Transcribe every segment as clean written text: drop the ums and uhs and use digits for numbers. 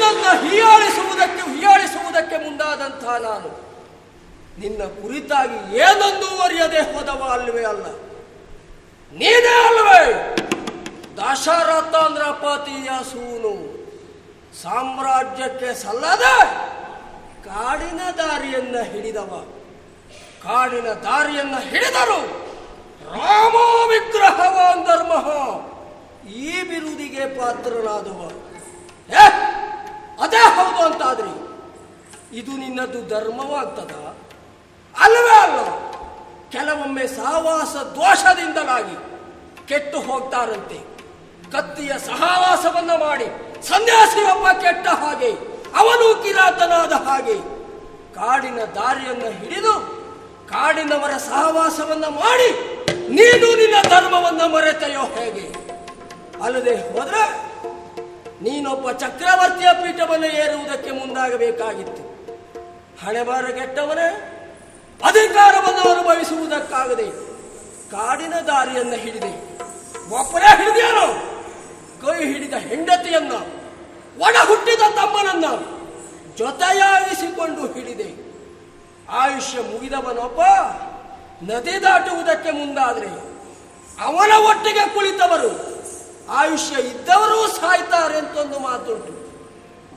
ನಿನ್ನನ್ನು ಹೀಯಾಳಿಸುವುದಕ್ಕೆ ಮುಂದಾದಂತಹ ನಾನು ನಿನ್ನ ಕುರಿತಾಗಿ ಏನೊಂದು ಅರಿಯದೆ ಹೋದವ ಅಲ್ವೇ ಅಲ್ಲ. ನೀನೇ ಅಲ್ವೇ ದಶರಥಾಂದ್ರಪತಿಯ ಸೂನು, ಸಾಮ್ರಾಜ್ಯಕ್ಕೆ ಸಲ್ಲದ ಕಾಡಿನ ದಾರಿಯನ್ನ ಹಿಡಿದವ. ಕಾಡಿನ ದಾರಿಯನ್ನ ಹಿಡಿದರು ರಾಮ ವಿಗ್ರಹವಾನ್ ಧರ್ಮ, ಈ ಬಿರುದಿಗೆ ಪಾತ್ರನಾದವ. ಅದೇ ಹೌದು ಅಂತಾದ್ರಿ ಇದು ನಿನ್ನದು ಧರ್ಮವಾಗ್ತದ? ಅಲ್ಲವೇ ಅಲ್ಲ. ಕೆಲವೊಮ್ಮೆ ಸಹವಾಸ ದೋಷದಿಂದಲಾಗಿ ಕೆಟ್ಟು ಹೋಗ್ತಾರಂತೆ. ಕತ್ತಿಯ ಸಹವಾಸವನ್ನ ಮಾಡಿ ಸನ್ಯಾಸಿಯೊಬ್ಬ ಕೆಟ್ಟ ಹಾಗೆ, ಅವನು ಕಿರಾತನಾದ ಹಾಗೆ. ಕಾಡಿನ ದಾರಿಯನ್ನು ಹಿಡಿದು ಕಾಡಿನವರ ಸಹವಾಸವನ್ನ ಮಾಡಿ ನೀನು ನಿನ್ನ ಧರ್ಮವನ್ನ ಮರೆತೆಯೋ ಹೇಗೆ? ಅಲ್ಲದೆ ಹೋದ್ರೆ ನೀನೊಬ್ಬ ಚಕ್ರವರ್ತಿಯ ಪೀಠವನ್ನು ಏರುವುದಕ್ಕೆ ಮುಂದಾಗಬೇಕಾಗಿತ್ತು. ಹಣೆಬರಗೆಟ್ಟವನೇ ಅಧಿಕಾರವನ್ನು ಅನುಭವಿಸುವುದಕ್ಕಾಗದೆ ಕಾಡಿನ ದಾರಿಯನ್ನು ಹಿಡಿದೆ. ಒಬ್ಬರೇ ಹಿಡಿದೇನೋ, ಕೈ ಹಿಡಿದ ಹೆಂಡತಿಯನ್ನ, ಒಡ ಹುಟ್ಟಿದ ತಮ್ಮನನ್ನ ಜೊತೆಯಾಗಿಸಿಕೊಂಡು ಹಿಡಿದೆ. ಆಯುಷ್ಯ ಮುಗಿದವನೊಬ್ಬ ನದಿ ದಾಟುವುದಕ್ಕೆ ಮುಂದಾದ್ರೆ ಅವನ ಒಟ್ಟಿಗೆ ಕುಳಿತವರು ಆಯುಷ್ಯ ಇದ್ದವರು ಸಾಯ್ತಾರೆ ಅಂತೊಂದು ಮಾತುಂಟು.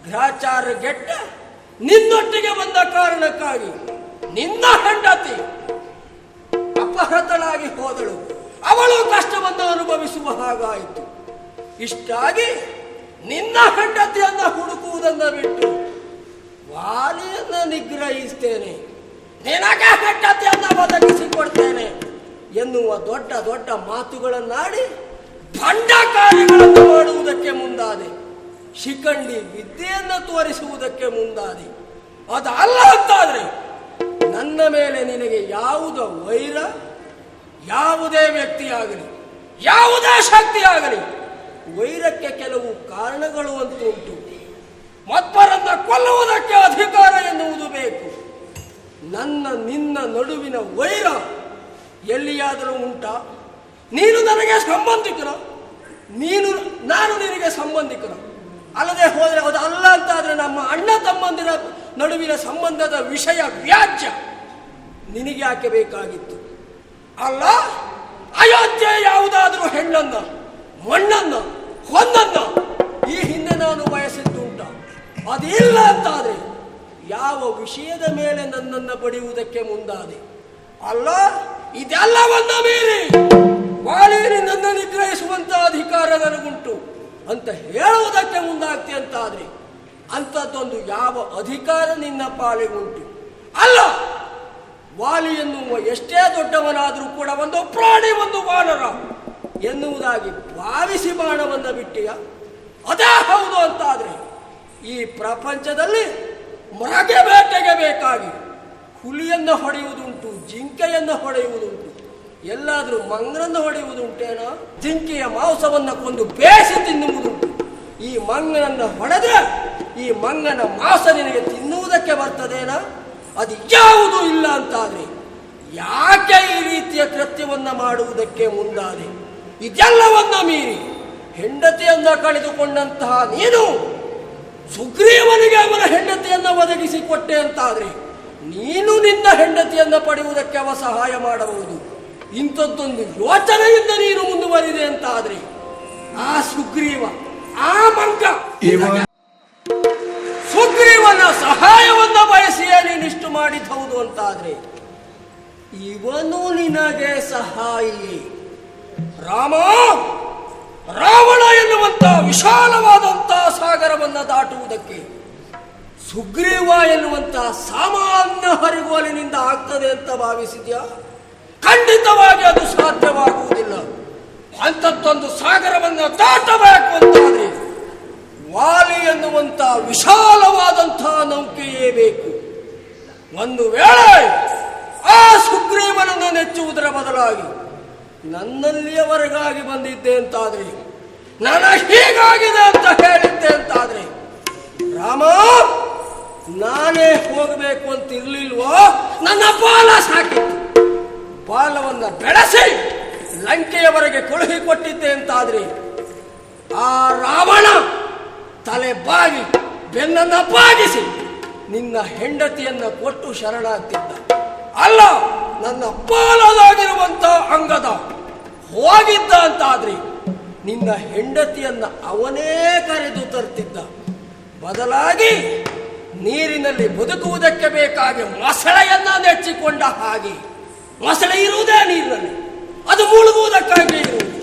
ಗ್ರಹಚಾರ ಗೆಟ್ಟ ನಿನ್ನೊಟ್ಟಿಗೆ ಬಂದ ಕಾರಣಕ್ಕಾಗಿ ನಿನ್ನ ಹೆಂಡತಿ ಅಪಹೃತಳಾಗಿ ಹೋದಳು. ಅವಳು ಕಷ್ಟವನ್ನು ಅನುಭವಿಸುವ ಹಾಗಾಯಿತು. ಇಷ್ಟಾಗಿ ನಿನ್ನ ಹೆಂಡತಿಯನ್ನ ಹುಡುಕುವುದನ್ನ ಬಿಟ್ಟು ವಾಲಿಯನ್ನ ನಿಗ್ರಹಿಸ್ತೇನೆ, ನಿನಗೆ ಹೆಂಡತಿಯನ್ನ ಒದಗಿಸಿಕೊಡ್ತೇನೆ ಎನ್ನುವ ದೊಡ್ಡ ದೊಡ್ಡ ಮಾತುಗಳನ್ನಾಡಿ ಭಂಡಕಾರಿಗಳನ್ನು ಮಾಡುವುದಕ್ಕೆ ಮುಂದಾದೆ. ಶಿಖಂಡಿ ವಿದ್ಯೆಯನ್ನು ತೋರಿಸುವುದಕ್ಕೆ ಮುಂದಾದೆ. ಅದಲ್ಲ ಅಂತಾದ್ರೆ ನನ್ನ ಮೇಲೆ ನಿನಗೆ ಯಾವುದೋ ವೈರ, ಯಾವುದೇ ವ್ಯಕ್ತಿಯಾಗಲಿ, ಯಾವುದೇ ಶಕ್ತಿಯಾಗಲಿ, ವೈರಕ್ಕೆ ಕೆಲವು ಕಾರಣಗಳು ಅಂತುಂಟು. ಮತ್ತೊಬ್ಬರನ್ನ ಕೊಲ್ಲುವುದಕ್ಕೆ ಅಧಿಕಾರ ಎನ್ನುವುದು ಬೇಕು. ನನ್ನ ನಿನ್ನ ನಡುವಿನ ವೈರ ಎಲ್ಲಿಯಾದರೂ ಉಂಟಾ? ನೀನು ನನಗೆ ಸಂಬಂಧಿಕರ, ನಾನು ನಿನಗೆ ಸಂಬಂಧಿಕರ. ಅಲ್ಲದೆ ಹೋದರೆ ಅದು ಅಲ್ಲ ಅಂತಾದ್ರೆ ನಮ್ಮ ಅಣ್ಣ ತಮ್ಮಂದಿರ ನಡುವಿನ ಸಂಬಂಧದ ವಿಷಯ ವ್ಯಾಜ್ಯ ನಿನಗೆ ಯಾಕೆ ಬೇಕಾಗಿತ್ತು? ಅಲ್ಲ, ಅಯೋಧ್ಯೆ ಯಾವುದಾದ್ರೂ ಹೆಣ್ಣನ್ನ, ಮಣ್ಣನ್ನ, ಹೊನ್ನನ್ನ ಈ ಹಿಂದೆ ನಾನು ಬಯಸಿದ್ದುಂಟ? ಅದಿಲ್ಲ ಅಂತಾದ್ರೆ ಯಾವ ವಿಷಯದ ಮೇಲೆ ನನ್ನನ್ನು ಬಡಿಯುವುದಕ್ಕೆ ಮುಂದಾದೆ? ಅಲ್ಲ, ಇದೆಲ್ಲವನ್ನ ಮೀರಿ ವಾಲಿಯನ್ನ ನಿಗ್ರಹಿಸುವಂತ ಅಧಿಕಾರ ನನಗುಂಟು ಅಂತ ಹೇಳುವುದಕ್ಕೆ ಮುಂದಾಗ್ತಿ ಅಂತಾದ್ರೆ ಅಂಥದ್ದೊಂದು ಯಾವ ಅಧಿಕಾರ ನಿನ್ನ ಪಾಲಿಗುಂಟು? ಅಲ್ಲ, ವಾಲಿ ಎನ್ನುವ ಎಷ್ಟೇ ದೊಡ್ಡವನಾದರೂ ಕೂಡ ಒಂದು ಪ್ರಾಣಿ, ಒಂದು ವಾನರ ಎನ್ನುವುದಾಗಿ ಭಾವಿಸಿ ಬಾಣವನ್ನ ಬಿಟ್ಟಿಯ? ಅದೇ ಹೌದು ಅಂತಾದ್ರೆ ಈ ಪ್ರಪಂಚದಲ್ಲಿ ಮೃಗ ಬೇಟೆಗೆ ಬೇಕಾಗಿ ಹುಲಿಯನ್ನು ಹೊಡೆಯುವುದುಂಟು, ಜಿಂಕೆಯನ್ನು ಹೊಡೆಯುವುದುಂಟು, ಎಲ್ಲಾದರೂ ಮಂಗನನ್ನು ಹೊಡೆಯುವುದುಂಟೇನೋ? ಜಿಂಕೆಯ ಮಾಂಸವನ್ನು ಕೊಂದು ಬೇಯಿಸಿ ತಿನ್ನುವುದುಂಟು. ಈ ಮಂಗನನ್ನು ಹೊಡೆದ್ರೆ ಈ ಮಂಗನ ಮಾಂಸ ನಿನಗೆ ತಿನ್ನುವುದಕ್ಕೆ ಬರ್ತದೇನಾ? ಅದು ಯಾವುದೂ ಇಲ್ಲ ಅಂತಾದ್ರೆ ಯಾಕೆ ಈ ರೀತಿಯ ಕೃತ್ಯವನ್ನ ಮಾಡುವುದಕ್ಕೆ ಮುಂದಾದೆ? ಇದೆಲ್ಲವನ್ನ ಮೀರಿ ಹೆಂಡತಿಯನ್ನ ಕಳೆದುಕೊಂಡಂತಹ ನೀನು ಸುಗ್ರೀವನಿಗೆ ಅವನ ಹೆಂಡತಿಯನ್ನ ಒದಗಿಸಿಕೊಟ್ಟೆ ಅಂತಾದ್ರೆ ನೀನು ನಿನ್ನ ಹೆಂಡತಿಯನ್ನ ಪಡೆಯುವುದಕ್ಕೆ ಅವ ಸಹಾಯ ಮಾಡಬಹುದು. ಇಂಥದ್ದೊಂದು ಯೋಚನೆಯಿಂದ ನೀನು ಮುಂದುವರಿದೆ ಅಂತಾದ್ರೆ ಆ ಸುಗ್ರೀವ, ಆ ಮಂಗ ಸುಗ್ರೀವನ ಸಹಾಯವನ್ನ ಬಯಸಿಯೇ ನೀನಿಷ್ಟು ಮಾಡಿದ್ದು ಅಂತಾದ್ರೆ ಇವನು ನಿನಗೆ ಸಹಾಯಿ. ರಾವಣ ಎನ್ನುವಂತ ವಿಶಾಲವಾದಂತಹ ಸಾಗರವನ್ನ ದಾಟುವುದಕ್ಕೆ ಸುಗ್ರೀವ ಎನ್ನುವಂತ ಸಾಮಾನ್ಯ ಹರಿಗೋಲಿನಿಂದ ಆಗ್ತದೆ ಅಂತ ಭಾವಿಸಿದ್ಯಾ? ಖಂಡಿತವಾಗಿ ಅದು ಸಾಧ್ಯವಾಗುವುದಿಲ್ಲ. ಅಂಥದ್ದೊಂದು ಸಾಗರವನ್ನು ದಾಟಬೇಕು ಅಂತಾದ್ರೆ ವಾಲಿ ಎನ್ನುವಂತ ವಿಶಾಲವಾದಂತಹ ನೌಕೆಯೇ ಬೇಕು. ಒಂದು ವೇಳೆ ಆ ಸುಗ್ರೀವನನ್ನು ನೆಚ್ಚುವುದರ ಬದಲಾಗಿ ನನ್ನಲ್ಲಿಯವರೆಗಾಗಿ ಬಂದಿದ್ದೆ ಅಂತಾದ್ರೆ, ನನಗೆ ಹೀಗಾಗಿದೆ ಅಂತ ಹೇಳಿದ್ದೆ ಅಂತಾದ್ರೆ, ರಾಮ ನಾನೇ ಹೋಗಬೇಕು ಅಂತ ಇರ್ಲಿಲ್ವೋ? ನನ್ನ ಬಾಲ ಸಾಕಿತ್ತು. ಬಾಲವನ್ನ ಬೆಳೆಸಿ ಲಂಕೆಯವರೆಗೆ ಕಳುಹಿ ಕೊಟ್ಟಿದ್ದೆ ಅಂತಾದ್ರೆ ಆ ರಾವಣ ತಲೆ ಬಾಗಿ ಬೆನ್ನನ್ನ ಬಾಗಿಸಿ ನಿನ್ನ ಹೆಂಡತಿಯನ್ನ ಕೊಟ್ಟು ಶರಣಾಗ್ತಿದ್ದ. ಅಲ್ಲ, ನನ್ನ ಪಾಲದಾಗಿರುವಂತ ಅಂಗದ ಹೋಗಿದ್ದ ಅಂತಾದ್ರೆ ನಿನ್ನ ಹೆಂಡತಿಯನ್ನ ಅವನೇ ಕರೆದು ತರ್ತಿದ್ದ. ಬದಲಾಗಿ ನೀರಿನಲ್ಲಿ ಬದುಕುವುದಕ್ಕೆ ಬೇಕಾಗಿ ಮೊಸಳೆಯನ್ನ ನೆಚ್ಚಿಕೊಂಡ ಹಾಗೆ, ಮೊಸಳೆ ಇರುವುದೇ ನೀರಿನಲ್ಲಿ, ಅದು ಮುಳುಗುವುದಕ್ಕಾಗಿ ಇರುವುದು.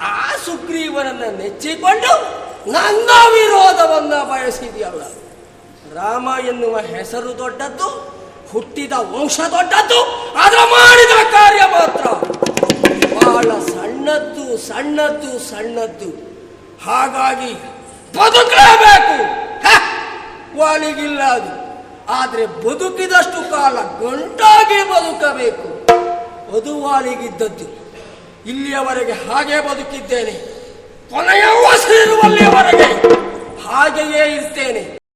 ಆ ಸುಗ್ರೀವನನ್ನ ನೆಚ್ಚಿಕೊಂಡು ನನ್ನ ವಿರೋಧವನ್ನ ಬಯಸಿದೆಯಲ್ಲ. ರಾಮ ಎನ್ನುವ ಹೆಸರು ದೊಡ್ಡದ್ದು, ಹುಟ್ಟಿದ ವಂಶ ದೊಡ್ಡದ್ದು, ಅದರ ಮಾಡಿದ ಕಾರ್ಯ ಮಾತ್ರ ಬಹಳ ಸಣ್ಣದ್ದು ಸಣ್ಣದ್ದು ಸಣ್ಣದ್ದು. ಹಾಗಾಗಿ ಬದುಕಲೇಬೇಕು. ವಾಲಿಗಿಲ್ಲ ಅದು. ಆದ್ರೆ ಬದುಕಿದಷ್ಟು ಕಾಲ ಗಂಟಾಗಿ ಬದುಕಬೇಕು. ಅದು ವಾಲಿಗಿದ್ದದ್ದು. ಇಲ್ಲಿಯವರೆಗೆ ಹಾಗೆ ಬದುಕಿದ್ದೇನೆ, ಕೊನೆಯ ಉಸಿರಿರುವಲ್ಲಿಯವರೆಗೆ ಹಾಗೆಯೇ ಇರ್ತೇನೆ.